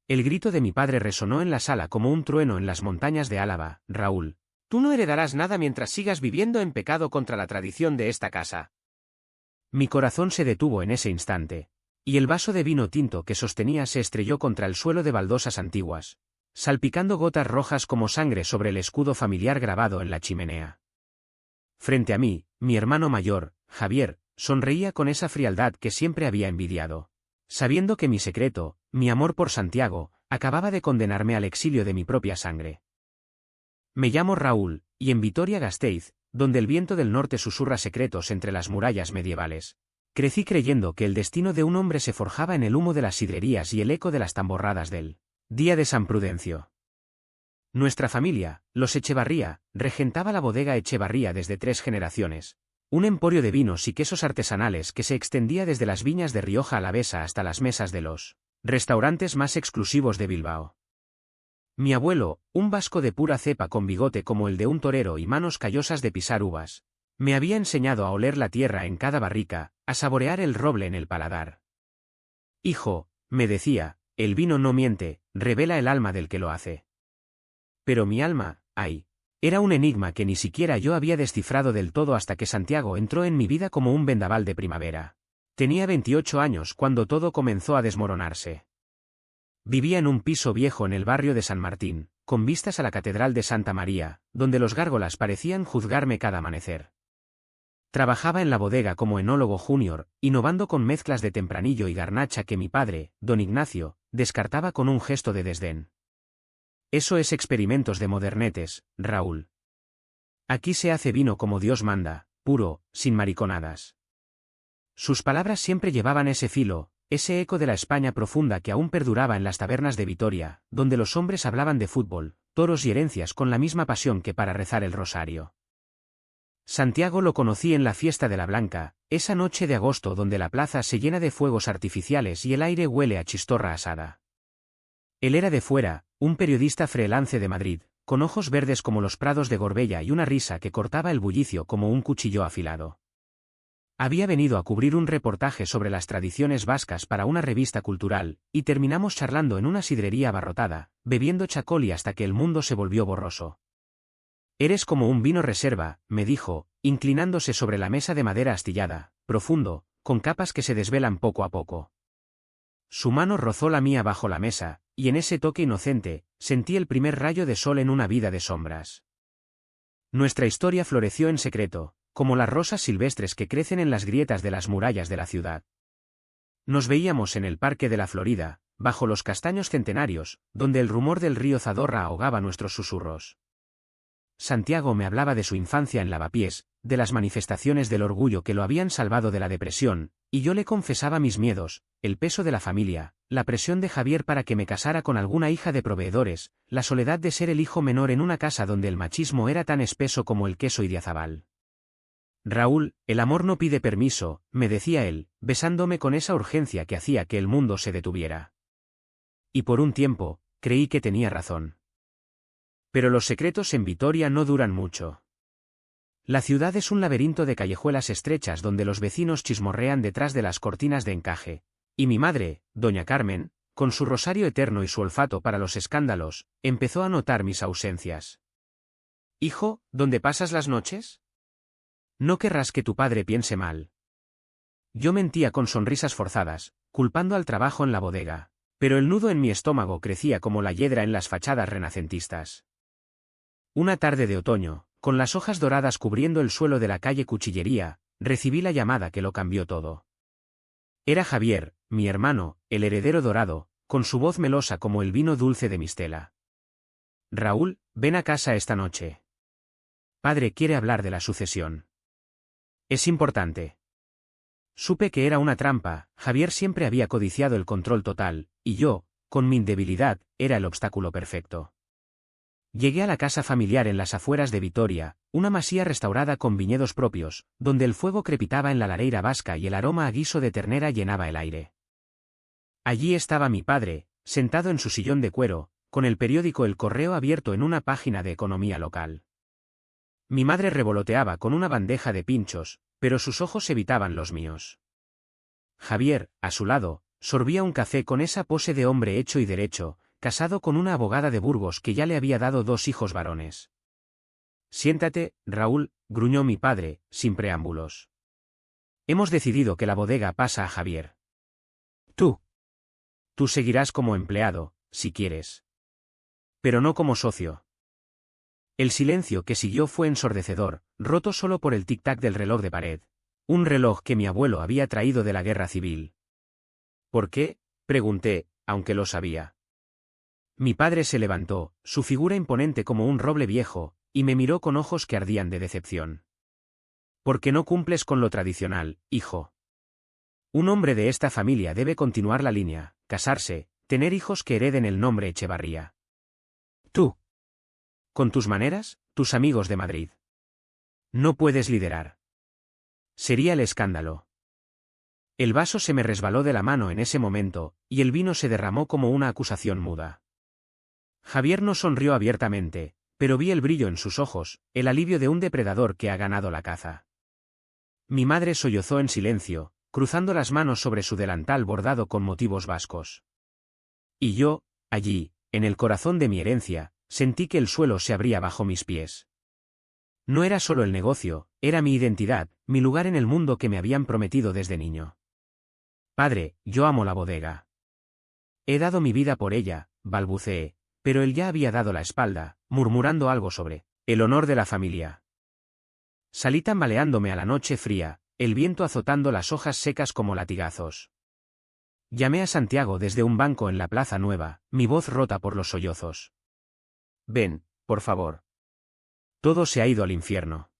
El grito de mi padre resonó en la sala como un trueno en las montañas de Álava. Raúl, tú no heredarás nada mientras sigas viviendo en pecado contra la tradición de esta casa. Mi corazón se detuvo en ese instante, y el vaso de vino tinto que sostenía se estrelló contra el suelo de baldosas antiguas, salpicando gotas rojas como sangre sobre el escudo familiar grabado en la chimenea. Frente a mí, mi hermano mayor, Javier, sonreía con esa frialdad que siempre había envidiado, sabiendo que mi secreto, mi amor por Santiago, acababa de condenarme al exilio de mi propia sangre. Me llamo Raúl, y en Vitoria-Gasteiz, donde el viento del norte susurra secretos entre las murallas medievales, crecí creyendo que el destino de un hombre se forjaba en el humo de las sidrerías y el eco de las tamborradas del Día de San Prudencio. Nuestra familia, los Echevarría, regentaba la bodega Echevarría desde 3 generaciones, un emporio de vinos y quesos artesanales que se extendía desde las viñas de Rioja Alavesa hasta las mesas de los restaurantes más exclusivos de Bilbao. Mi abuelo, un vasco de pura cepa con bigote como el de un torero y manos callosas de pisar uvas, me había enseñado a oler la tierra en cada barrica, a saborear el roble en el paladar. Hijo, me decía, el vino no miente, revela el alma del que lo hace. Pero mi alma, ay, era un enigma que ni siquiera yo había descifrado del todo hasta que Santiago entró en mi vida como un vendaval de primavera. Tenía 28 años cuando todo comenzó a desmoronarse. Vivía en un piso viejo en el barrio de San Martín, con vistas a la Catedral de Santa María, donde los gárgolas parecían juzgarme cada amanecer. Trabajaba en la bodega como enólogo junior, innovando con mezclas de tempranillo y garnacha que mi padre, don Ignacio, descartaba con un gesto de desdén. Eso es experimentos de modernetes, Raúl. Aquí se hace vino como Dios manda, puro, sin mariconadas. Sus palabras siempre llevaban ese filo, ese eco de la España profunda que aún perduraba en las tabernas de Vitoria, donde los hombres hablaban de fútbol, toros y herencias con la misma pasión que para rezar el rosario. Santiago lo conocí en la fiesta de la Blanca, esa noche de agosto donde la plaza se llena de fuegos artificiales y el aire huele a chistorra asada. Él era de fuera, un periodista freelance de Madrid, con ojos verdes como los prados de Gorbella y una risa que cortaba el bullicio como un cuchillo afilado. Había venido a cubrir un reportaje sobre las tradiciones vascas para una revista cultural, y terminamos charlando en una sidrería abarrotada, bebiendo chacoli hasta que el mundo se volvió borroso. Eres como un vino reserva, me dijo, inclinándose sobre la mesa de madera astillada, profundo, con capas que se desvelan poco a poco. Su mano rozó la mía bajo la mesa, y en ese toque inocente, sentí el primer rayo de sol en una vida de sombras. Nuestra historia floreció en secreto, como las rosas silvestres que crecen en las grietas de las murallas de la ciudad. Nos veíamos en el Parque de la Florida, bajo los castaños centenarios, donde el rumor del río Zadorra ahogaba nuestros susurros. Santiago me hablaba de su infancia en Lavapiés, de las manifestaciones del orgullo que lo habían salvado de la depresión, y yo le confesaba mis miedos, el peso de la familia, la presión de Javier para que me casara con alguna hija de proveedores, la soledad de ser el hijo menor en una casa donde el machismo era tan espeso como el queso idiazabal. Raúl, el amor no pide permiso, me decía él, besándome con esa urgencia que hacía que el mundo se detuviera. Y por un tiempo, creí que tenía razón. Pero los secretos en Vitoria no duran mucho. La ciudad es un laberinto de callejuelas estrechas donde los vecinos chismorrean detrás de las cortinas de encaje, y mi madre, doña Carmen, con su rosario eterno y su olfato para los escándalos, empezó a notar mis ausencias. «Hijo, ¿dónde pasas las noches? No querrás que tu padre piense mal». Yo mentía con sonrisas forzadas, culpando al trabajo en la bodega, pero el nudo en mi estómago crecía como la hiedra en las fachadas renacentistas. Una tarde de otoño, con las hojas doradas cubriendo el suelo de la calle Cuchillería, recibí la llamada que lo cambió todo. Era Javier, mi hermano, el heredero dorado, con su voz melosa como el vino dulce de Mistela. «Raúl, ven a casa esta noche. Padre quiere hablar de la sucesión. Es importante». Supe que era una trampa. Javier siempre había codiciado el control total, y yo, con mi debilidad, era el obstáculo perfecto. Llegué a la casa familiar en las afueras de Vitoria, una masía restaurada con viñedos propios, donde el fuego crepitaba en la lareira vasca y el aroma a guiso de ternera llenaba el aire. Allí estaba mi padre, sentado en su sillón de cuero, con el periódico El Correo abierto en una página de economía local. Mi madre revoloteaba con una bandeja de pinchos, pero sus ojos evitaban los míos. Javier, a su lado, sorbía un café con esa pose de hombre hecho y derecho, casado con una abogada de Burgos que ya le había dado 2 hijos varones. Siéntate, Raúl, gruñó mi padre, sin preámbulos. Hemos decidido que la bodega pasa a Javier. Tú seguirás como empleado, si quieres. Pero no como socio. El silencio que siguió fue ensordecedor, roto solo por el tic-tac del reloj de pared. Un reloj que mi abuelo había traído de la guerra civil. ¿Por qué?, pregunté, aunque lo sabía. Mi padre se levantó, su figura imponente como un roble viejo, y me miró con ojos que ardían de decepción. Porque no cumples con lo tradicional, hijo. Un hombre de esta familia debe continuar la línea, casarse, tener hijos que hereden el nombre Echevarría. Tú. Con tus maneras, tus amigos de Madrid. No puedes liderar. Sería el escándalo. El vaso se me resbaló de la mano en ese momento, y el vino se derramó como una acusación muda. Javier no sonrió abiertamente, pero vi el brillo en sus ojos, el alivio de un depredador que ha ganado la caza. Mi madre sollozó en silencio, cruzando las manos sobre su delantal bordado con motivos vascos. Y yo, allí, en el corazón de mi herencia, sentí que el suelo se abría bajo mis pies. No era solo el negocio, era mi identidad, mi lugar en el mundo que me habían prometido desde niño. Padre, yo amo la bodega. He dado mi vida por ella, balbuceé, pero él ya había dado la espalda, murmurando algo sobre el honor de la familia. Salí tambaleándome a la noche fría, el viento azotando las hojas secas como latigazos. Llamé a Santiago desde un banco en la Plaza Nueva, mi voz rota por los sollozos. Ven, por favor. Todo se ha ido al infierno.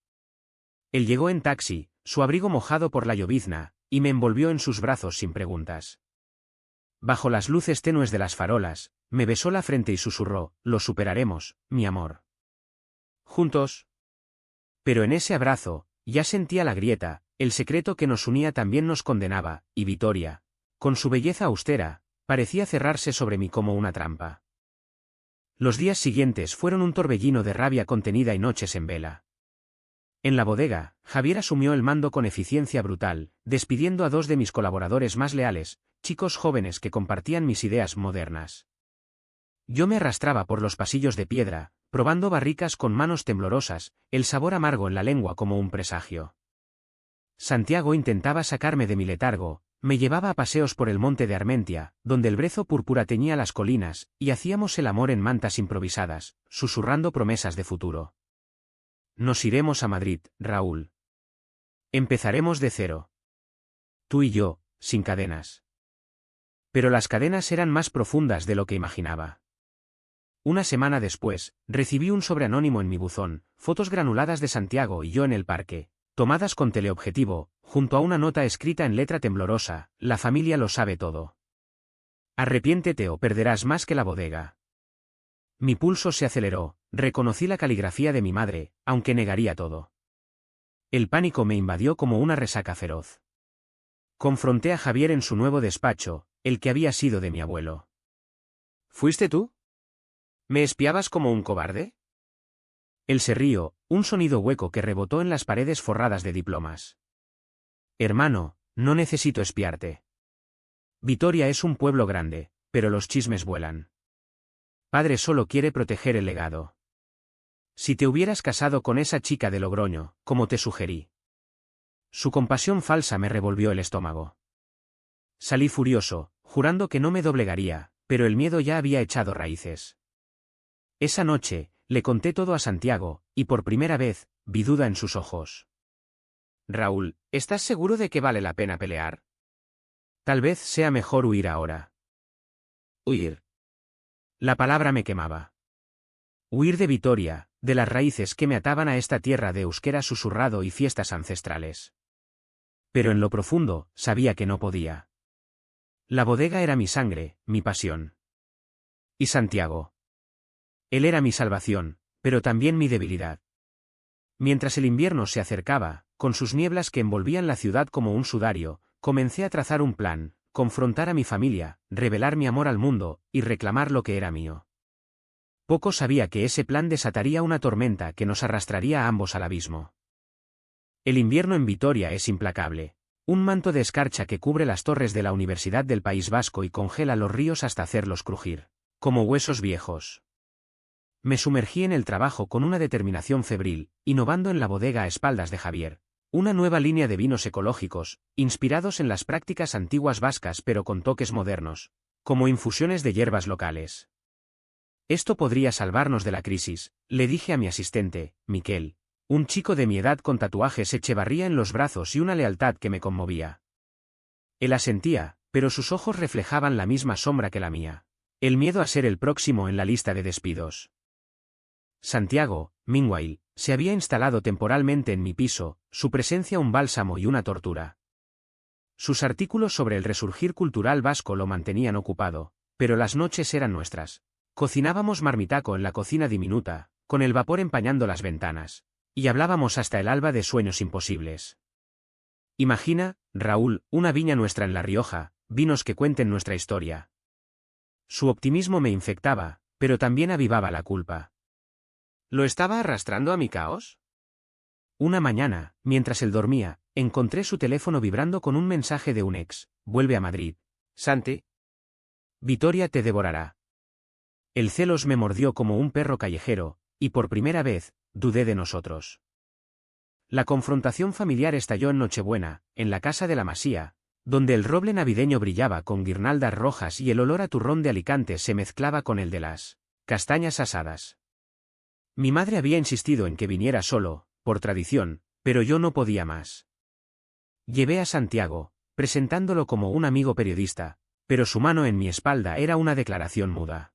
Él llegó en taxi, su abrigo mojado por la llovizna, y me envolvió en sus brazos sin preguntas. Bajo las luces tenues de las farolas, me besó la frente y susurró, lo superaremos, mi amor. Juntos. Pero en ese abrazo, ya sentía la grieta, el secreto que nos unía también nos condenaba, y Vitoria, con su belleza austera, parecía cerrarse sobre mí como una trampa. Los días siguientes fueron un torbellino de rabia contenida y noches en vela. En la bodega, Javier asumió el mando con eficiencia brutal, despidiendo a 2 de mis colaboradores más leales, chicos jóvenes que compartían mis ideas modernas. Yo me arrastraba por los pasillos de piedra, probando barricas con manos temblorosas, el sabor amargo en la lengua como un presagio. Santiago intentaba sacarme de mi letargo, me llevaba a paseos por el monte de Armentia, donde el brezo púrpura teñía las colinas, y hacíamos el amor en mantas improvisadas, susurrando promesas de futuro. Nos iremos a Madrid, Raúl. Empezaremos de cero. Tú y yo, sin cadenas. Pero las cadenas eran más profundas de lo que imaginaba. Una semana después, recibí un sobre anónimo en mi buzón, fotos granuladas de Santiago y yo en el parque, tomadas con teleobjetivo, junto a una nota escrita en letra temblorosa, la familia lo sabe todo. Arrepiéntete o perderás más que la bodega. Mi pulso se aceleró, reconocí la caligrafía de mi madre, aunque negaría todo. El pánico me invadió como una resaca feroz. Confronté a Javier en su nuevo despacho, el que había sido de mi abuelo. ¿Fuiste tú? ¿Me espiabas como un cobarde? Él se rió, un sonido hueco que rebotó en las paredes forradas de diplomas. Hermano, no necesito espiarte. Vitoria es un pueblo grande, pero los chismes vuelan. Padre solo quiere proteger el legado. Si te hubieras casado con esa chica de Logroño, como te sugerí. Su compasión falsa me revolvió el estómago. Salí furioso, jurando que no me doblegaría, pero el miedo ya había echado raíces. Esa noche, le conté todo a Santiago, y por primera vez, vi duda en sus ojos. Raúl, ¿estás seguro de que vale la pena pelear? Tal vez sea mejor huir ahora. Huir. La palabra me quemaba. Huir de Vitoria, de las raíces que me ataban a esta tierra de euskera susurrado y fiestas ancestrales. Pero en lo profundo, sabía que no podía. La bodega era mi sangre, mi pasión. Y Santiago. Él era mi salvación, pero también mi debilidad. Mientras el invierno se acercaba, con sus nieblas que envolvían la ciudad como un sudario, comencé a trazar un plan, confrontar a mi familia, revelar mi amor al mundo, y reclamar lo que era mío. Poco sabía que ese plan desataría una tormenta que nos arrastraría a ambos al abismo. El invierno en Vitoria es implacable. Un manto de escarcha que cubre las torres de la Universidad del País Vasco y congela los ríos hasta hacerlos crujir, como huesos viejos. Me sumergí en el trabajo con una determinación febril, innovando en la bodega a espaldas de Javier. Una nueva línea de vinos ecológicos, inspirados en las prácticas antiguas vascas pero con toques modernos, como infusiones de hierbas locales. Esto podría salvarnos de la crisis, le dije a mi asistente, Miquel, un chico de mi edad con tatuajes Echevarría en los brazos y una lealtad que me conmovía. Él asentía, pero sus ojos reflejaban la misma sombra que la mía. El miedo a ser el próximo en la lista de despidos. Santiago, meanwhile, se había instalado temporalmente en mi piso, su presencia un bálsamo y una tortura. Sus artículos sobre el resurgir cultural vasco lo mantenían ocupado, pero las noches eran nuestras. Cocinábamos marmitaco en la cocina diminuta, con el vapor empañando las ventanas, y hablábamos hasta el alba de sueños imposibles. Imagina, Raúl, una viña nuestra en La Rioja, vinos que cuenten nuestra historia. Su optimismo me infectaba, pero también avivaba la culpa. ¿Lo estaba arrastrando a mi caos? Una mañana, mientras él dormía, encontré su teléfono vibrando con un mensaje de un ex. Vuelve a Madrid. Santi. Vitoria te devorará. El celos me mordió como un perro callejero, y por primera vez, dudé de nosotros. La confrontación familiar estalló en Nochebuena, en la casa de la Masía, donde el roble navideño brillaba con guirnaldas rojas y el olor a turrón de Alicante se mezclaba con el de las castañas asadas. Mi madre había insistido en que viniera solo, por tradición, pero yo no podía más. Llevé a Santiago, presentándolo como un amigo periodista, pero su mano en mi espalda era una declaración muda.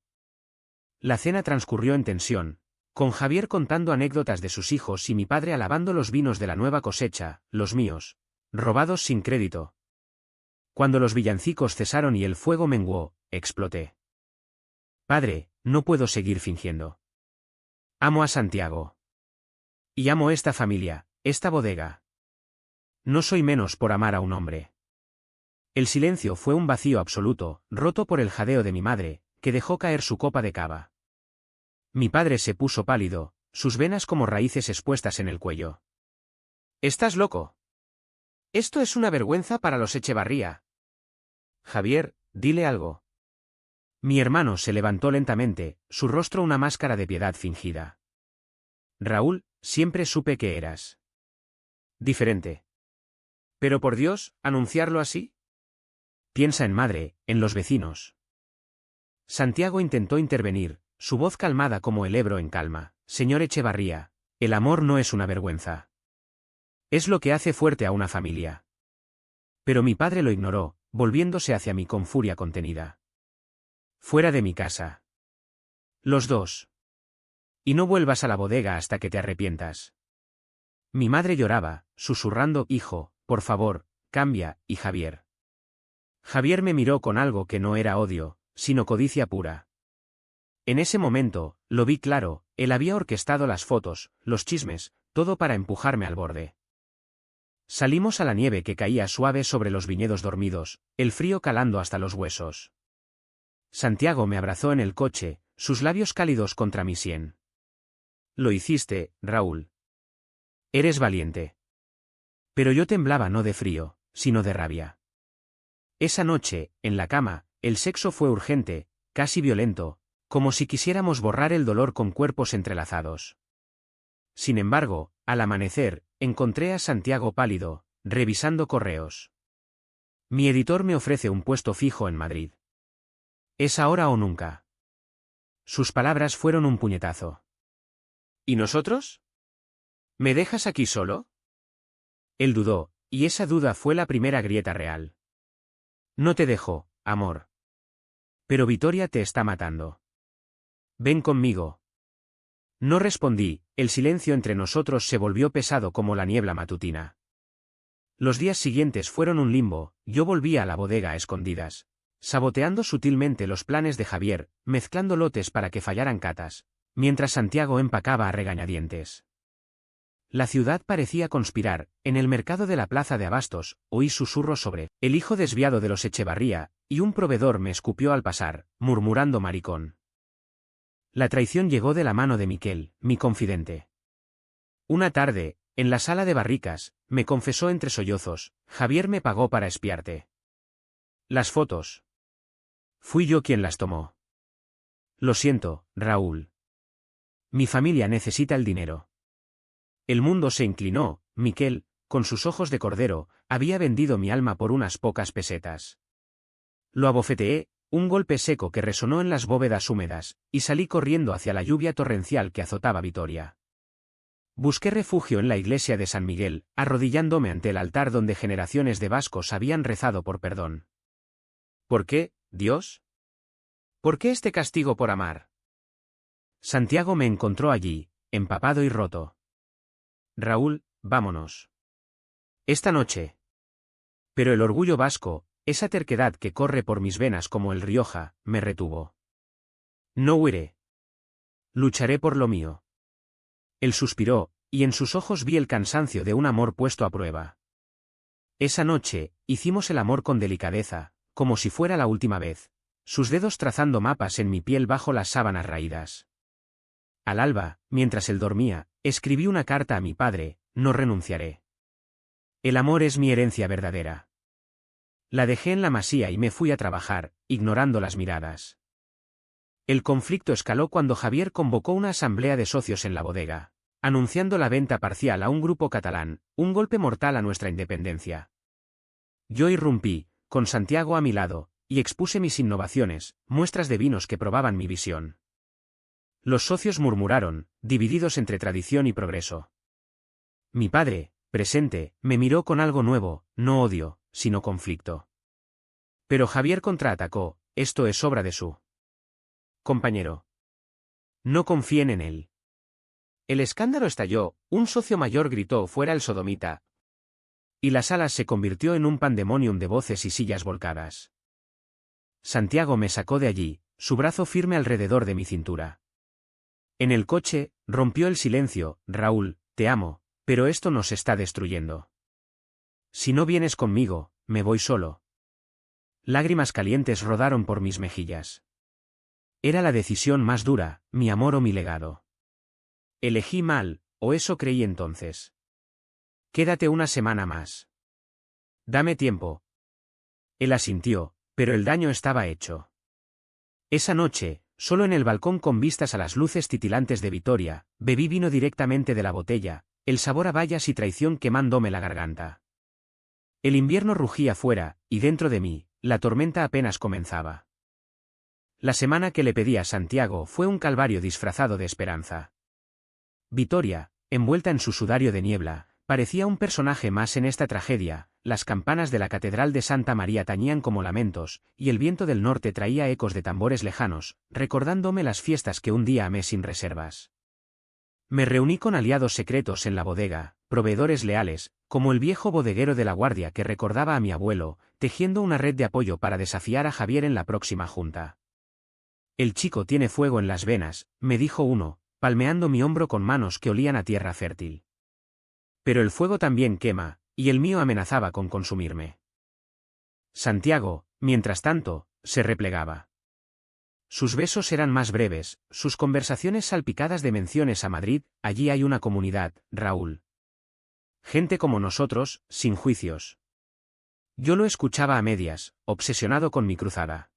La cena transcurrió en tensión, con Javier contando anécdotas de sus hijos y mi padre alabando los vinos de la nueva cosecha, los míos, robados sin crédito. Cuando los villancicos cesaron y el fuego menguó, exploté. Padre, no puedo seguir fingiendo. Amo a Santiago. Y amo esta familia, esta bodega. No soy menos por amar a un hombre. El silencio fue un vacío absoluto, roto por el jadeo de mi madre, que dejó caer su copa de cava. Mi padre se puso pálido, sus venas como raíces expuestas en el cuello. ¿Estás loco? Esto es una vergüenza para los Echevarría. Javier, dile algo. Mi hermano se levantó lentamente, su rostro una máscara de piedad fingida. Raúl, siempre supe que eras diferente. Pero por Dios, ¿anunciarlo así? Piensa en madre, en los vecinos. Santiago intentó intervenir, su voz calmada como el Ebro en calma. Señor Echevarría, el amor no es una vergüenza. Es lo que hace fuerte a una familia. Pero mi padre lo ignoró, volviéndose hacia mí con furia contenida. Fuera de mi casa. Los dos. Y no vuelvas a la bodega hasta que te arrepientas. Mi madre lloraba, susurrando, hijo, por favor, cambia, y Javier. Javier me miró con algo que no era odio, sino codicia pura. En ese momento, lo vi claro, él había orquestado las fotos, los chismes, todo para empujarme al borde. Salimos a la nieve que caía suave sobre los viñedos dormidos, el frío calando hasta los huesos. Santiago me abrazó en el coche, sus labios cálidos contra mi sien. Lo hiciste, Raúl. Eres valiente. Pero yo temblaba no de frío, sino de rabia. Esa noche, en la cama, el sexo fue urgente, casi violento, como si quisiéramos borrar el dolor con cuerpos entrelazados. Sin embargo, al amanecer, encontré a Santiago pálido, revisando correos. Mi editor me ofrece un puesto fijo en Madrid. ¿Es ahora o nunca? Sus palabras fueron un puñetazo. ¿Y nosotros? ¿Me dejas aquí solo? Él dudó, y esa duda fue la primera grieta real. No te dejo, amor. Pero Vitoria te está matando. Ven conmigo. No respondí, el silencio entre nosotros se volvió pesado como la niebla matutina. Los días siguientes fueron un limbo, yo volvía a la bodega a escondidas, saboteando sutilmente los planes de Javier, mezclando lotes para que fallaran catas, mientras Santiago empacaba a regañadientes. La ciudad parecía conspirar, en el mercado de la plaza de Abastos, oí susurros sobre el hijo desviado de los Echevarría, y un proveedor me escupió al pasar, murmurando maricón. La traición llegó de la mano de Miquel, mi confidente. Una tarde, En la sala de barricas, me confesó entre sollozos, Javier me pagó para espiarte. Las fotos. Fui yo quien las tomó. Lo siento, Raúl. Mi familia necesita el dinero. El mundo se inclinó, Miquel, con sus ojos de cordero, había vendido mi alma por unas pocas pesetas. Lo abofeteé, un golpe seco que resonó en las bóvedas húmedas, y salí corriendo hacia la lluvia torrencial que azotaba Vitoria. Busqué refugio en la iglesia de San Miguel, arrodillándome ante el altar donde generaciones de vascos habían rezado por perdón. ¿Por qué, Dios? ¿Por qué este castigo por amar? Santiago me encontró allí, empapado y roto. Raúl, vámonos. Esta noche. Pero el orgullo vasco, esa terquedad que corre por mis venas como el Rioja, me retuvo. No huiré. Lucharé por lo mío. Él suspiró, y en sus ojos vi el cansancio de un amor puesto a prueba. Esa noche, hicimos el amor con delicadeza, como si fuera la última vez, sus dedos trazando mapas en mi piel bajo las sábanas raídas. Al alba, mientras él dormía, escribí una carta a mi padre, no renunciaré. El amor es mi herencia verdadera. La dejé en la masía y me fui a trabajar, ignorando las miradas. El conflicto escaló cuando Javier convocó una asamblea de socios en la bodega, anunciando la venta parcial a un grupo catalán, un golpe mortal a nuestra independencia. Yo irrumpí, con Santiago a mi lado, y expuse mis innovaciones, muestras de vinos que probaban mi visión. Los socios murmuraron, divididos entre tradición y progreso. Mi padre, presente, me miró con algo nuevo, no odio, sino conflicto. Pero Javier contraatacó, esto es obra de su compañero. No confíen en él. El escándalo estalló, un socio mayor gritó fuera el sodomita, y la sala se convirtió en un pandemonium de voces y sillas volcadas. Santiago me sacó de allí, su brazo firme alrededor de mi cintura. En el coche, rompió el silencio, Raúl, te amo, pero esto nos está destruyendo. Si no vienes conmigo, me voy solo. Lágrimas calientes rodaron por mis mejillas. Era la decisión más dura, mi amor o mi legado. Elegí mal, o eso creí entonces. Quédate una semana más. Dame tiempo. Él asintió, pero el daño estaba hecho. Esa noche, solo en el balcón con vistas a las luces titilantes de Vitoria, bebí vino directamente de la botella, el sabor a bayas y traición quemándome la garganta. El invierno rugía fuera, y dentro de mí, la tormenta apenas comenzaba. La semana que le pedí a Santiago fue un calvario disfrazado de esperanza. Vitoria, envuelta en su sudario de niebla, parecía un personaje más en esta tragedia, las campanas de la Catedral de Santa María tañían como lamentos, y el viento del norte traía ecos de tambores lejanos, recordándome las fiestas que un día amé sin reservas. Me reuní con aliados secretos en la bodega, proveedores leales, como el viejo bodeguero de la Guardia que recordaba a mi abuelo, tejiendo una red de apoyo para desafiar a Javier en la próxima junta. El chico tiene fuego en las venas, me dijo uno, palmeando mi hombro con manos que olían a tierra fértil. Pero el fuego también quema, y el mío amenazaba con consumirme. Santiago, mientras tanto, se replegaba. Sus besos eran más breves, sus conversaciones salpicadas de menciones a Madrid, allí hay una comunidad, Raúl. Gente como nosotros, sin juicios. Yo lo escuchaba a medias, obsesionado con mi cruzada.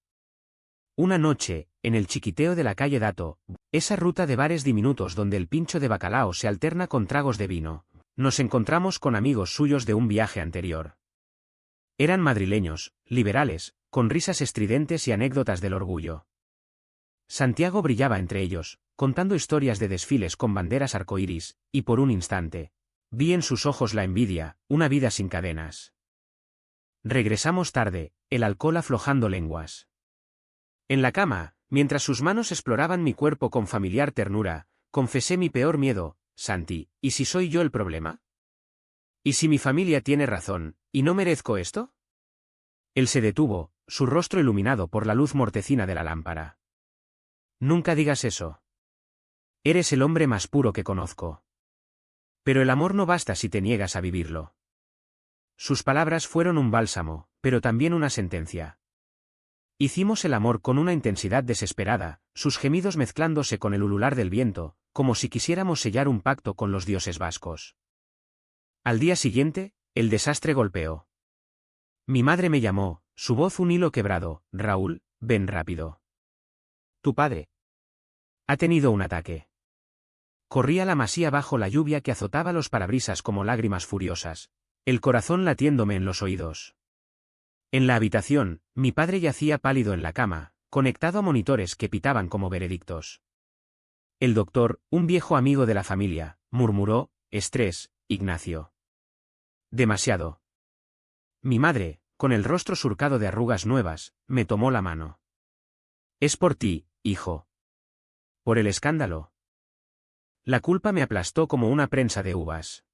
Una noche, en el chiquiteo de la calle Dato, esa ruta de bares diminutos donde el pincho de bacalao se alterna con tragos de vino, nos encontramos con amigos suyos de un viaje anterior. Eran madrileños, liberales, con risas estridentes y anécdotas del orgullo. Santiago brillaba entre ellos, contando historias de desfiles con banderas arcoíris, y por un instante, vi en sus ojos la envidia, una vida sin cadenas. Regresamos tarde, el alcohol aflojando lenguas. En la cama, mientras sus manos exploraban mi cuerpo con familiar ternura, confesé mi peor miedo, Santi, ¿y si soy yo el problema? ¿Y si mi familia tiene razón, y no merezco esto? Él se detuvo, su rostro iluminado por la luz mortecina de la lámpara. Nunca digas eso. Eres el hombre más puro que conozco. Pero el amor no basta si te niegas a vivirlo. Sus palabras fueron un bálsamo, pero también una sentencia. Hicimos el amor con una intensidad desesperada, sus gemidos mezclándose con el ulular del viento, como si quisiéramos sellar un pacto con los dioses vascos. Al día siguiente, el desastre golpeó. Mi madre me llamó, su voz un hilo quebrado: Raúl, ven rápido. Tu padre ha tenido un ataque. Corrí a la masía bajo la lluvia que azotaba los parabrisas como lágrimas furiosas, el corazón latiéndome en los oídos. En la habitación, mi padre yacía pálido en la cama, conectado a monitores que pitaban como veredictos. El doctor, un viejo amigo de la familia, murmuró: estrés, Ignacio. Demasiado. Mi madre, con el rostro surcado de arrugas nuevas, me tomó la mano. Es por ti, hijo. Por el escándalo. La culpa me aplastó como una prensa de uvas.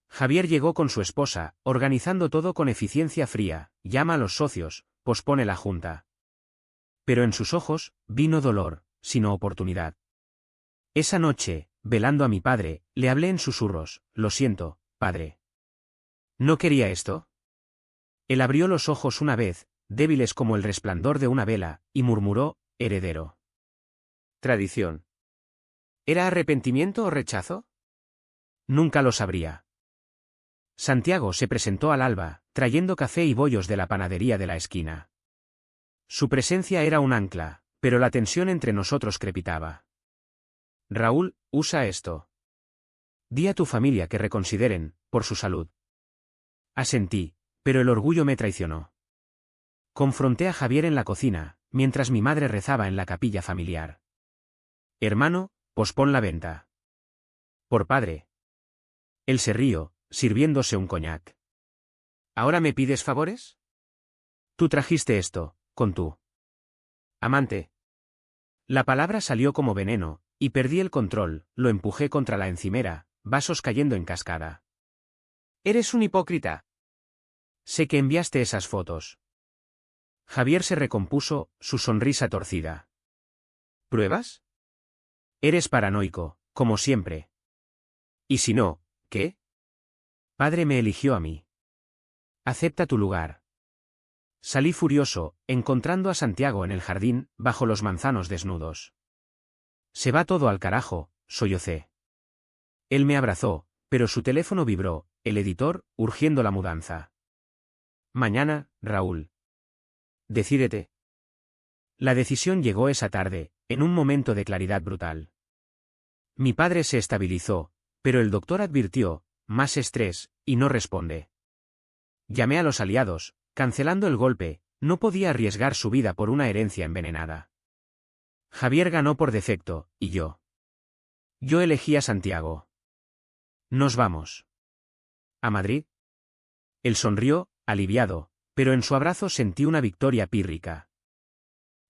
Javier llegó con su esposa, organizando todo con eficiencia fría: llama a los socios, pospone la junta. Pero en sus ojos, vi no dolor, sino oportunidad. Esa noche, velando a mi padre, le hablé en susurros: lo siento, padre. ¿No quería esto? Él abrió los ojos una vez, débiles como el resplandor de una vela, y murmuró: heredero. Tradición. ¿Era arrepentimiento o rechazo? Nunca lo sabría. Santiago se presentó al alba, trayendo café y bollos de la panadería de la esquina. Su presencia era un ancla, pero la tensión entre nosotros crepitaba. Raúl, usa esto. Di a tu familia que reconsideren, por su salud. Asentí, pero el orgullo me traicionó. Confronté a Javier en la cocina, mientras mi madre rezaba en la capilla familiar. Hermano, pospon la venta. Por padre. Él se rió, sirviéndose un coñac. ¿Ahora me pides favores? Tú trajiste esto, con tu amante. La palabra salió como veneno, y perdí el control, lo empujé contra la encimera, vasos cayendo en cascada. Eres un hipócrita. Sé que enviaste esas fotos. Javier se recompuso, su sonrisa torcida. ¿Pruebas? Eres paranoico, como siempre. ¿Y si no, qué? Padre me eligió a mí. Acepta tu lugar. Salí furioso, encontrando a Santiago en el jardín, bajo los manzanos desnudos. Se va todo al carajo, sollocé. Él me abrazó, pero su teléfono vibró, el editor, urgiendo la mudanza. Mañana, Raúl. Decídete. La decisión llegó esa tarde, en un momento de claridad brutal. Mi padre se estabilizó, pero el doctor advirtió: más estrés, y no responde. Llamé a los aliados, cancelando el golpe: no podía arriesgar su vida por una herencia envenenada. Javier ganó por defecto, y yo. Yo elegí a Santiago. Nos vamos. ¿A Madrid? Él sonrió, aliviado, pero en su abrazo sentí una victoria pírrica.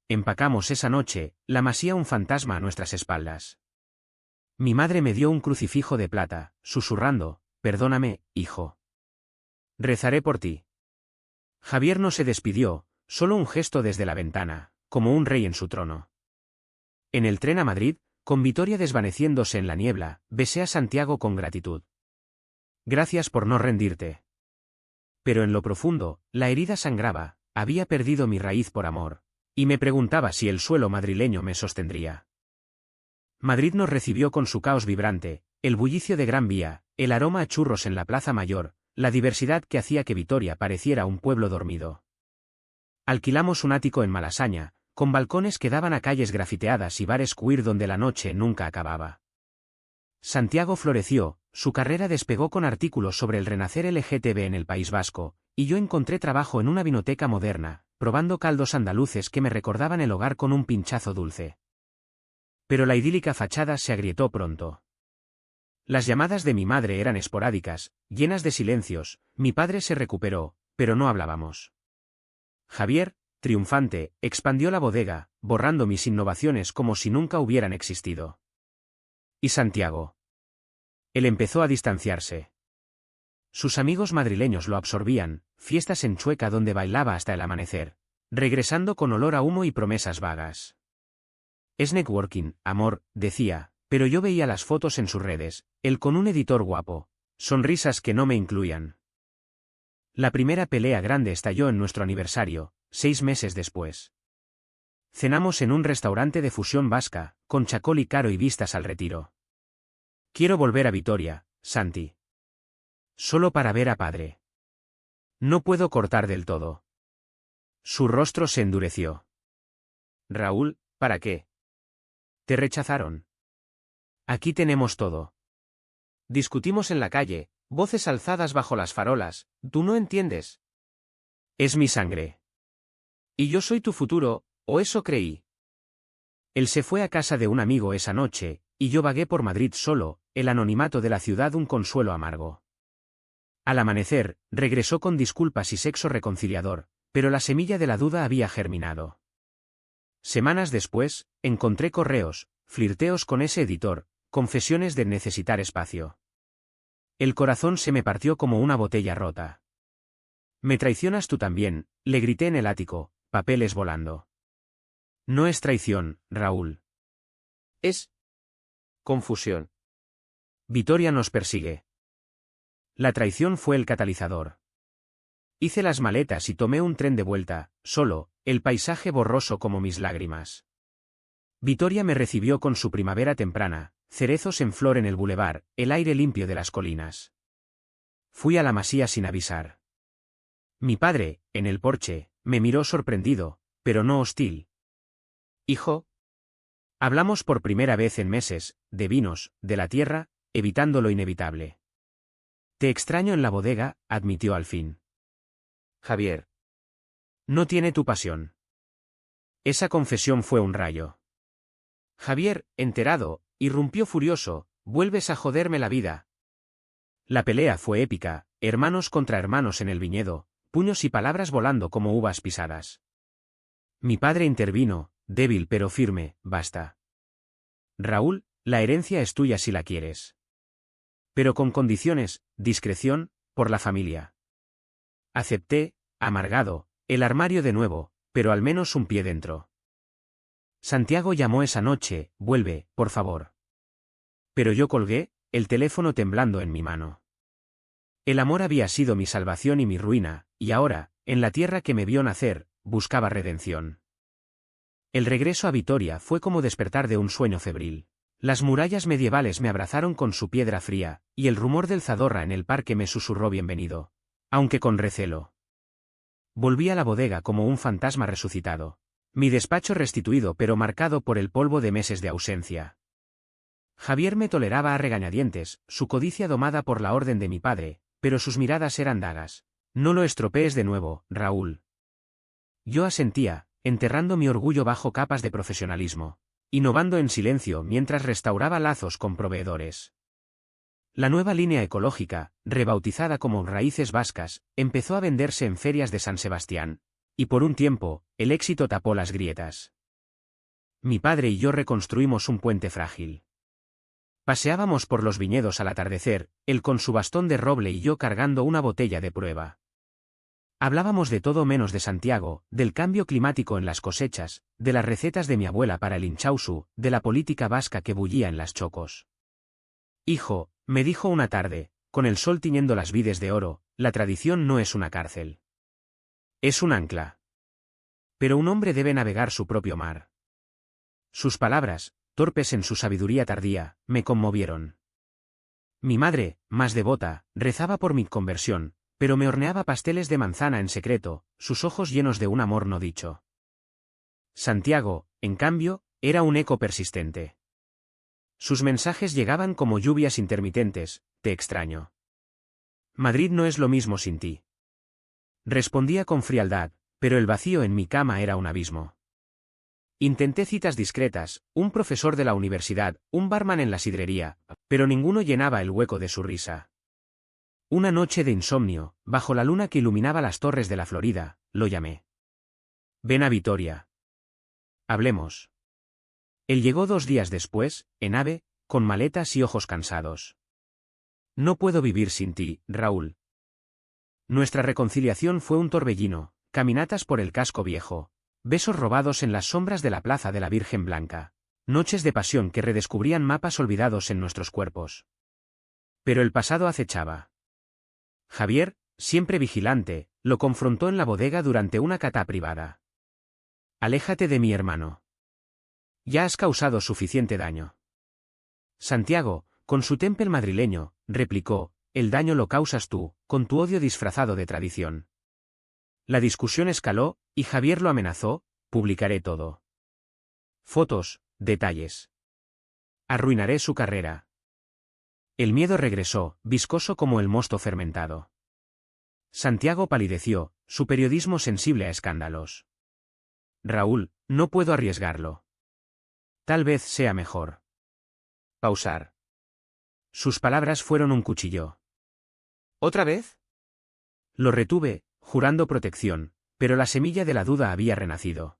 Empacamos esa noche, la masía un fantasma a nuestras espaldas. Mi madre me dio un crucifijo de plata, susurrando: perdóname, hijo. Rezaré por ti. Javier no se despidió, solo un gesto desde la ventana, como un rey en su trono. En el tren a Madrid, con Vitoria desvaneciéndose en la niebla, besé a Santiago con gratitud. Gracias por no rendirte. Pero en lo profundo, la herida sangraba, había perdido mi raíz por amor, y me preguntaba si el suelo madrileño me sostendría. Madrid nos recibió con su caos vibrante, el bullicio de Gran Vía, el aroma a churros en la Plaza Mayor, la diversidad que hacía que Vitoria pareciera un pueblo dormido. Alquilamos un ático en Malasaña, con balcones que daban a calles grafiteadas y bares queer donde la noche nunca acababa. Santiago floreció, su carrera despegó con artículos sobre el renacer LGTB en el País Vasco, y yo encontré trabajo en una vinoteca moderna, probando caldos andaluces que me recordaban el hogar con un pinchazo dulce. Pero la idílica fachada se agrietó pronto. Las llamadas de mi madre eran esporádicas, llenas de silencios. Mi padre se recuperó, pero no hablábamos. Javier, triunfante, expandió la bodega, borrando mis innovaciones como si nunca hubieran existido. ¿Y Santiago? Él empezó a distanciarse. Sus amigos madrileños lo absorbían, fiestas en Chueca donde bailaba hasta el amanecer, regresando con olor a humo y promesas vagas. Es networking, amor, decía, pero yo veía las fotos en sus redes, él con un editor guapo, sonrisas que no me incluían. La primera pelea grande estalló en nuestro aniversario, 6 meses después. Cenamos en un restaurante de fusión vasca, con chacol y caro y vistas al retiro. Quiero volver a Vitoria, Santi. Solo para ver a padre. No puedo cortar del todo. Su rostro se endureció. Raúl, ¿para qué? Te rechazaron. Aquí tenemos todo. Discutimos en la calle, voces alzadas bajo las farolas, tú no entiendes. Es mi sangre. Y yo soy tu futuro, o eso creí. Él se fue a casa de un amigo esa noche, y yo vagué por Madrid solo, el anonimato de la ciudad un consuelo amargo. Al amanecer, regresó con disculpas y sexo reconciliador, pero la semilla de la duda había germinado. Semanas después, encontré correos, flirteos con ese editor, confesiones de necesitar espacio. El corazón se me partió como una botella rota. «Me traicionas tú también», le grité en el ático, papeles volando. No es traición, Raúl. Es confusión. Vitoria nos persigue. La traición fue el catalizador. Hice las maletas y tomé un tren de vuelta, solo, el paisaje borroso como mis lágrimas. Vitoria me recibió con su primavera temprana, cerezos en flor en el bulevar, el aire limpio de las colinas. Fui a la masía sin avisar. Mi padre, en el porche, me miró sorprendido, pero no hostil. «Hijo». Hablamos por primera vez en meses, de vinos, de la tierra, evitando lo inevitable. «Te extraño en la bodega», admitió al fin. «Javier. No tiene tu pasión». Esa confesión fue un rayo. Javier, enterado, irrumpió furioso: «Vuelves a joderme la vida». La pelea fue épica, hermanos contra hermanos en el viñedo, puños y palabras volando como uvas pisadas. Mi padre intervino, débil pero firme: «Basta. Raúl, la herencia es tuya si la quieres. Pero con condiciones, discreción, por la familia». Acepté, amargado, el armario de nuevo, pero al menos un pie dentro. Santiago llamó esa noche: «Vuelve, por favor». Pero yo colgué, el teléfono temblando en mi mano. El amor había sido mi salvación y mi ruina, y ahora, en la tierra que me vio nacer, buscaba redención. El regreso a Vitoria fue como despertar de un sueño febril. Las murallas medievales me abrazaron con su piedra fría, y el rumor del Zadorra en el parque me susurró bienvenido, aunque con recelo. Volví a la bodega como un fantasma resucitado. Mi despacho restituido pero marcado por el polvo de meses de ausencia. Javier me toleraba a regañadientes, su codicia domada por la orden de mi padre, pero sus miradas eran dagas. «No lo estropees de nuevo, Raúl». Yo asentía, enterrando mi orgullo bajo capas de profesionalismo, innovando en silencio mientras restauraba lazos con proveedores. La nueva línea ecológica, rebautizada como Raíces Vascas, empezó a venderse en ferias de San Sebastián, y por un tiempo, el éxito tapó las grietas. Mi padre y yo reconstruimos un puente frágil. Paseábamos por los viñedos al atardecer, él con su bastón de roble y yo cargando una botella de prueba. Hablábamos de todo menos de Santiago, del cambio climático en las cosechas, de las recetas de mi abuela para el inchausu, de la política vasca que bullía en las chocos. «Hijo», me dijo una tarde, con el sol tiñendo las vides de oro, «la tradición no es una cárcel. Es un ancla. Pero un hombre debe navegar su propio mar». Sus palabras, torpes en su sabiduría tardía, me conmovieron. Mi madre, más devota, rezaba por mi conversión, pero me horneaba pasteles de manzana en secreto, sus ojos llenos de un amor no dicho. Santiago, en cambio, era un eco persistente. Sus mensajes llegaban como lluvias intermitentes: «Te extraño. Madrid no es lo mismo sin ti». Respondía con frialdad, pero el vacío en mi cama era un abismo. Intenté citas discretas, un profesor de la universidad, un barman en la sidrería, pero ninguno llenaba el hueco de su risa. Una noche de insomnio, bajo la luna que iluminaba las torres de la Florida, lo llamé. «Ven a Vitoria. Hablemos». Él llegó 2 días después, en AVE, con maletas y ojos cansados. «No puedo vivir sin ti, Raúl». Nuestra reconciliación fue un torbellino, caminatas por el casco viejo, besos robados en las sombras de la plaza de la Virgen Blanca, noches de pasión que redescubrían mapas olvidados en nuestros cuerpos. Pero el pasado acechaba. Javier, siempre vigilante, lo confrontó en la bodega durante una cata privada. «Aléjate de mi hermano. Ya has causado suficiente daño». Santiago, con su temple madrileño, replicó: el daño lo causas tú, con tu odio disfrazado de tradición. La discusión escaló, y Javier lo amenazó: publicaré todo. Fotos, detalles. Arruinaré su carrera. El miedo regresó, viscoso como el mosto fermentado. Santiago palideció, su periodismo sensible a escándalos. Raúl, no puedo arriesgarlo. Tal vez sea mejor. Pausar. Sus palabras fueron un cuchillo. ¿Otra vez? Lo retuve, jurando protección, pero la semilla de la duda había renacido.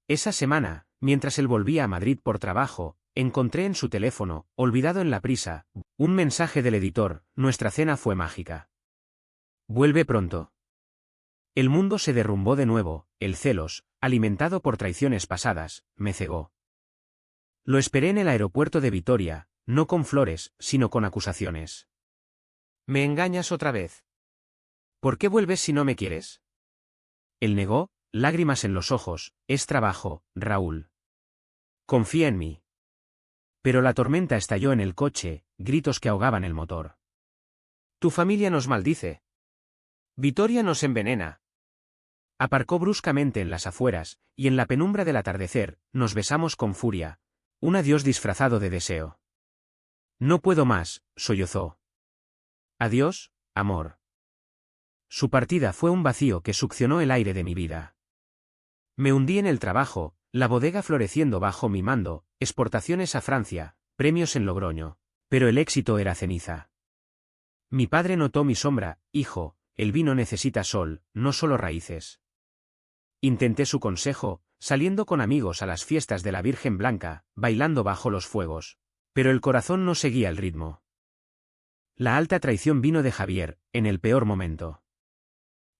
Esa semana, mientras él volvía a Madrid por trabajo, encontré en su teléfono, olvidado en la prisa, un mensaje del editor: nuestra cena fue mágica. Vuelve pronto. El mundo se derrumbó de nuevo, el celos, alimentado por traiciones pasadas, me cegó. Lo esperé en el aeropuerto de Vitoria, no con flores, sino con acusaciones. ¿Me engañas otra vez? ¿Por qué vuelves si no me quieres? Él negó, lágrimas en los ojos: es trabajo, Raúl. Confía en mí. Pero la tormenta estalló en el coche, gritos que ahogaban el motor. Tu familia nos maldice. Vitoria nos envenena. Aparcó bruscamente en las afueras, y en la penumbra del atardecer, nos besamos con furia, un adiós disfrazado de deseo. No puedo más, sollozó. Adiós, amor. Su partida fue un vacío que succionó el aire de mi vida. Me hundí en el trabajo, la bodega floreciendo bajo mi mando, exportaciones a Francia, premios en Logroño, pero el éxito era ceniza. Mi padre notó mi sombra: hijo, el vino necesita sol, no solo raíces. Intenté su consejo, saliendo con amigos a las fiestas de la Virgen Blanca, bailando bajo los fuegos, pero el corazón no seguía el ritmo. La alta traición vino de Javier, en el peor momento.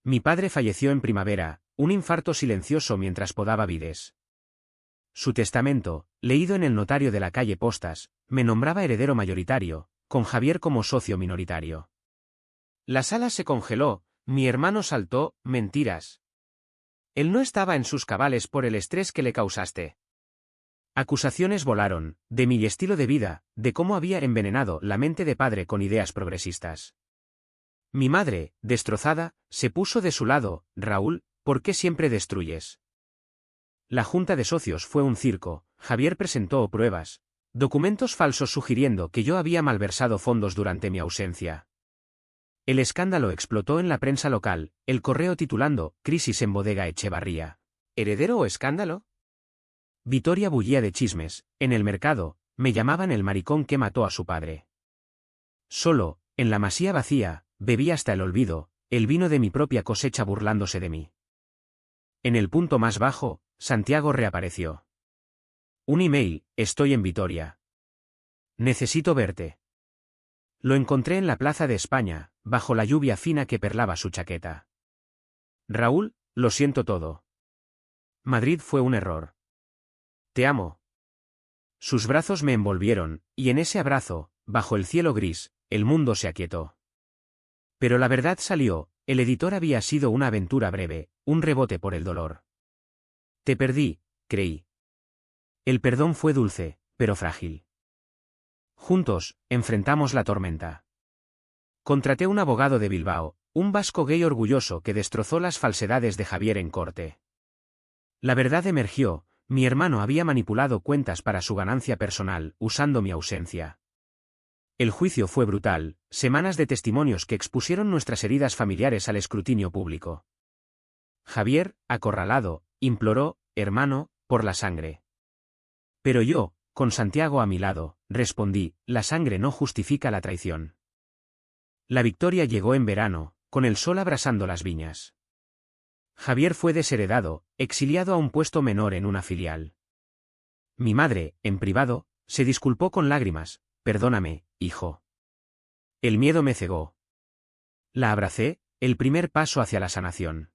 Mi padre falleció en primavera, un infarto silencioso mientras podaba vides. Su testamento, leído en el notario de la calle Postas, me nombraba heredero mayoritario, con Javier como socio minoritario. La sala se congeló, mi hermano saltó: mentiras. Él no estaba en sus cabales por el estrés que le causaste. Acusaciones volaron, de mi estilo de vida, de cómo había envenenado la mente de padre con ideas progresistas. Mi madre, destrozada, se puso de su lado: Raúl, ¿por qué siempre destruyes? La junta de socios fue un circo. Javier presentó pruebas, documentos falsos sugiriendo que yo había malversado fondos durante mi ausencia. El escándalo explotó en la prensa local, el Correo titulando: Crisis en bodega Echevarría. ¿Heredero o escándalo? Vitoria bullía de chismes. En el mercado, me llamaban el maricón que mató a su padre. Solo, en la masía vacía, bebí hasta el olvido, el vino de mi propia cosecha burlándose de mí. En el punto más bajo, Santiago reapareció. Un email: estoy en Vitoria. Necesito verte. Lo encontré en la Plaza de España, bajo la lluvia fina que perlaba su chaqueta. Raúl, lo siento todo. Madrid fue un error. Te amo. Sus brazos me envolvieron, y en ese abrazo, bajo el cielo gris, el mundo se aquietó. Pero la verdad salió: el editor había sido una aventura breve, un rebote por el dolor. Te perdí, creí. El perdón fue dulce, pero frágil. Juntos, enfrentamos la tormenta. Contraté un abogado de Bilbao, un vasco gay orgulloso que destrozó las falsedades de Javier en corte. La verdad emergió: mi hermano había manipulado cuentas para su ganancia personal, usando mi ausencia. El juicio fue brutal, semanas de testimonios que expusieron nuestras heridas familiares al escrutinio público. Javier, acorralado, imploró: hermano, por la sangre. Pero yo, con Santiago a mi lado, respondí: la sangre no justifica la traición. La victoria llegó en verano, con el sol abrasando las viñas. Javier fue desheredado, exiliado a un puesto menor en una filial. Mi madre, en privado, se disculpó con lágrimas: perdóname, hijo. El miedo me cegó. La abracé, el primer paso hacia la sanación.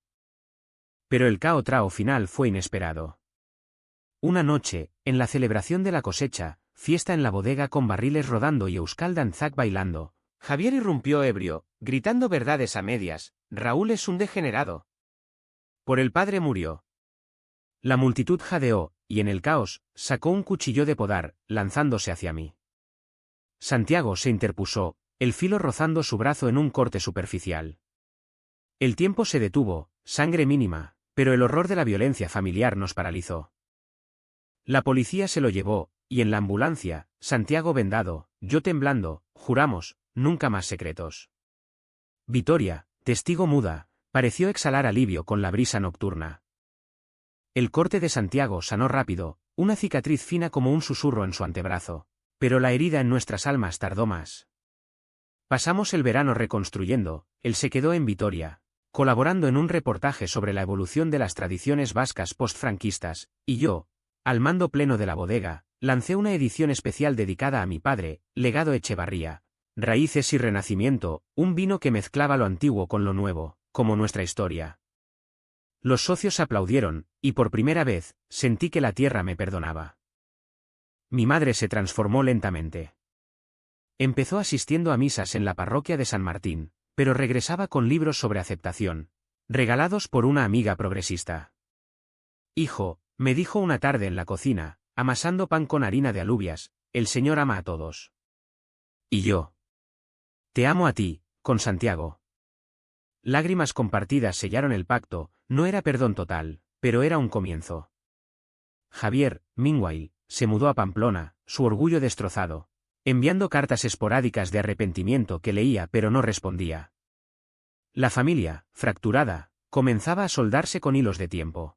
Pero el cao-trao final fue inesperado. Una noche, en la celebración de la cosecha, fiesta en la bodega con barriles rodando y Euskal Dantzak bailando, Javier irrumpió ebrio, gritando verdades a medias: Raúl es un degenerado. Por el padre murió. La multitud jadeó, y en el caos, sacó un cuchillo de podar, lanzándose hacia mí. Santiago se interpuso: el filo rozando su brazo en un corte superficial. El tiempo se detuvo, sangre mínima, pero el horror de la violencia familiar nos paralizó. La policía se lo llevó, y en la ambulancia, Santiago vendado, yo temblando, juramos, nunca más secretos. Vitoria, testigo muda, pareció exhalar alivio con la brisa nocturna. El corte de Santiago sanó rápido, una cicatriz fina como un susurro en su antebrazo, pero la herida en nuestras almas tardó más. Pasamos el verano reconstruyendo, él se quedó en Vitoria, colaborando en un reportaje sobre la evolución de las tradiciones vascas postfranquistas, y yo, al mando pleno de la bodega, lancé una edición especial dedicada a mi padre, Legado Echevarría, Raíces y Renacimiento, un vino que mezclaba lo antiguo con lo nuevo, como nuestra historia. Los socios aplaudieron, y por primera vez, sentí que la tierra me perdonaba. Mi madre se transformó lentamente. Empezó asistiendo a misas en la parroquia de San Martín, pero regresaba con libros sobre aceptación, regalados por una amiga progresista. Hijo, me dijo una tarde en la cocina, amasando pan con harina de alubias, el Señor ama a todos. Y yo. Te amo a ti, con Santiago. Lágrimas compartidas sellaron el pacto, no era perdón total, pero era un comienzo. Javier, meanwhile, se mudó a Pamplona, su orgullo destrozado, enviando cartas esporádicas de arrepentimiento que leía pero no respondía. La familia, fracturada, comenzaba a soldarse con hilos de tiempo.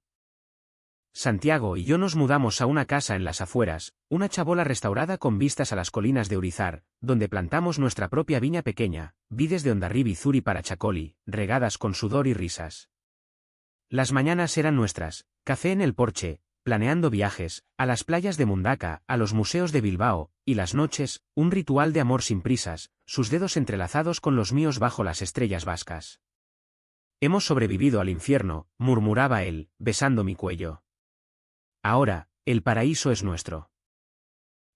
Santiago y yo nos mudamos a una casa en las afueras, una chabola restaurada con vistas a las colinas de Urizar, donde plantamos nuestra propia viña pequeña, vides de Hondarribia y Zuri para Chacoli, regadas con sudor y risas. Las mañanas eran nuestras, café en el porche, planeando viajes, a las playas de Mundaka, a los museos de Bilbao, y las noches, un ritual de amor sin prisas, sus dedos entrelazados con los míos bajo las estrellas vascas. Hemos sobrevivido al infierno, murmuraba él, besando mi cuello. Ahora, el paraíso es nuestro.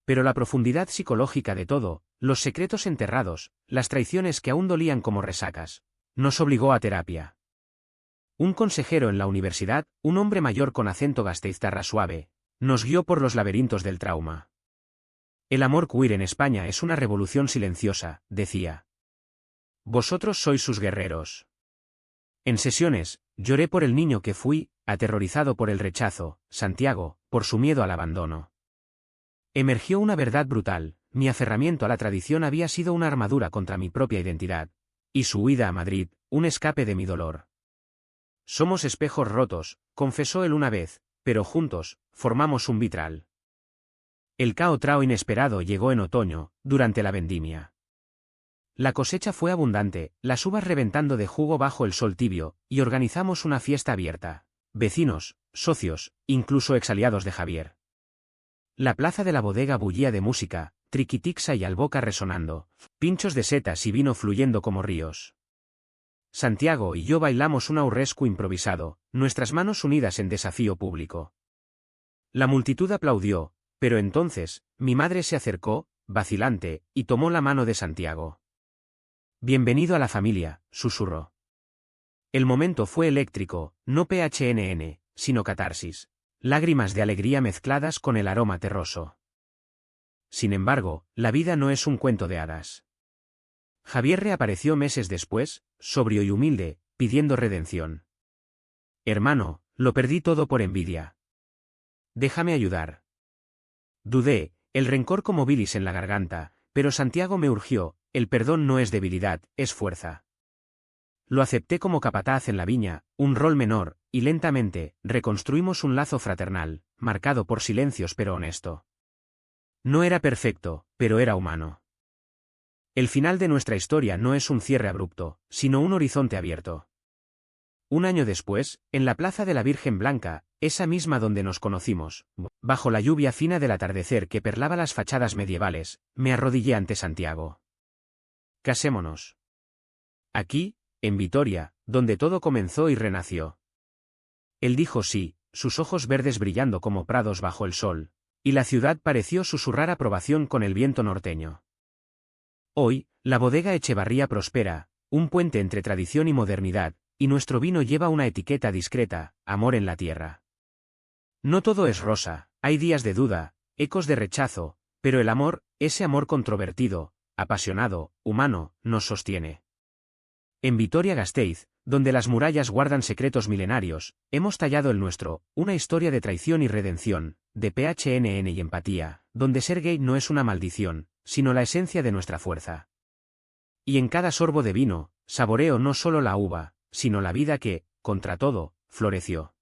Pero la profundidad psicológica de todo, los secretos enterrados, las traiciones que aún dolían como resacas, nos obligó a terapia. Un consejero en la universidad, un hombre mayor con acento gasteiztarra suave, nos guió por los laberintos del trauma. El amor queer en España es una revolución silenciosa, decía. Vosotros sois sus guerreros. En sesiones, lloré por el niño que fui, aterrorizado por el rechazo, Santiago, por su miedo al abandono. Emergió una verdad brutal, mi aferramiento a la tradición había sido una armadura contra mi propia identidad, y su huida a Madrid, un escape de mi dolor. Somos espejos rotos, confesó él una vez, pero juntos, formamos un vitral. El caotrao inesperado llegó en otoño, durante la vendimia. La cosecha fue abundante, las uvas reventando de jugo bajo el sol tibio, y organizamos una fiesta abierta. Vecinos, socios, incluso exaliados de Javier. La plaza de la bodega bullía de música, triquitixa y alboca resonando, pinchos de setas y vino fluyendo como ríos. Santiago y yo bailamos un aurrescu improvisado, nuestras manos unidas en desafío público. La multitud aplaudió, pero entonces, mi madre se acercó, vacilante, y tomó la mano de Santiago. Bienvenido a la familia, susurró. El momento fue eléctrico, no PHNN, sino catarsis. Lágrimas de alegría mezcladas con el aroma terroso. Sin embargo, la vida no es un cuento de hadas. Javier reapareció meses después, sobrio y humilde, pidiendo redención. Hermano, lo perdí todo por envidia. Déjame ayudar. Dudé, el rencor como bilis en la garganta, pero Santiago me urgió, el perdón no es debilidad, es fuerza. Lo acepté como capataz en la viña, un rol menor, y lentamente, reconstruimos un lazo fraternal, marcado por silencios pero honesto. No era perfecto, pero era humano. El final de nuestra historia no es un cierre abrupto, sino un horizonte abierto. Un año después, en la Plaza de la Virgen Blanca, esa misma donde nos conocimos, bajo la lluvia fina del atardecer que perlaba las fachadas medievales, me arrodillé ante Santiago. Casémonos. Aquí, en Vitoria, donde todo comenzó y renació. Él dijo sí, sus ojos verdes brillando como prados bajo el sol, y la ciudad pareció susurrar aprobación con el viento norteño. Hoy, la bodega Echevarría prospera, un puente entre tradición y modernidad, y nuestro vino lleva una etiqueta discreta, amor en la tierra. No todo es rosa, hay días de duda, ecos de rechazo, pero el amor, ese amor controvertido, apasionado, humano, nos sostiene. En Vitoria-Gasteiz, donde las murallas guardan secretos milenarios, hemos tallado el nuestro, una historia de traición y redención, de PHNN y empatía, donde ser gay no es una maldición, sino la esencia de nuestra fuerza. Y en cada sorbo de vino, saboreo no solo la uva, sino la vida que, contra todo, floreció.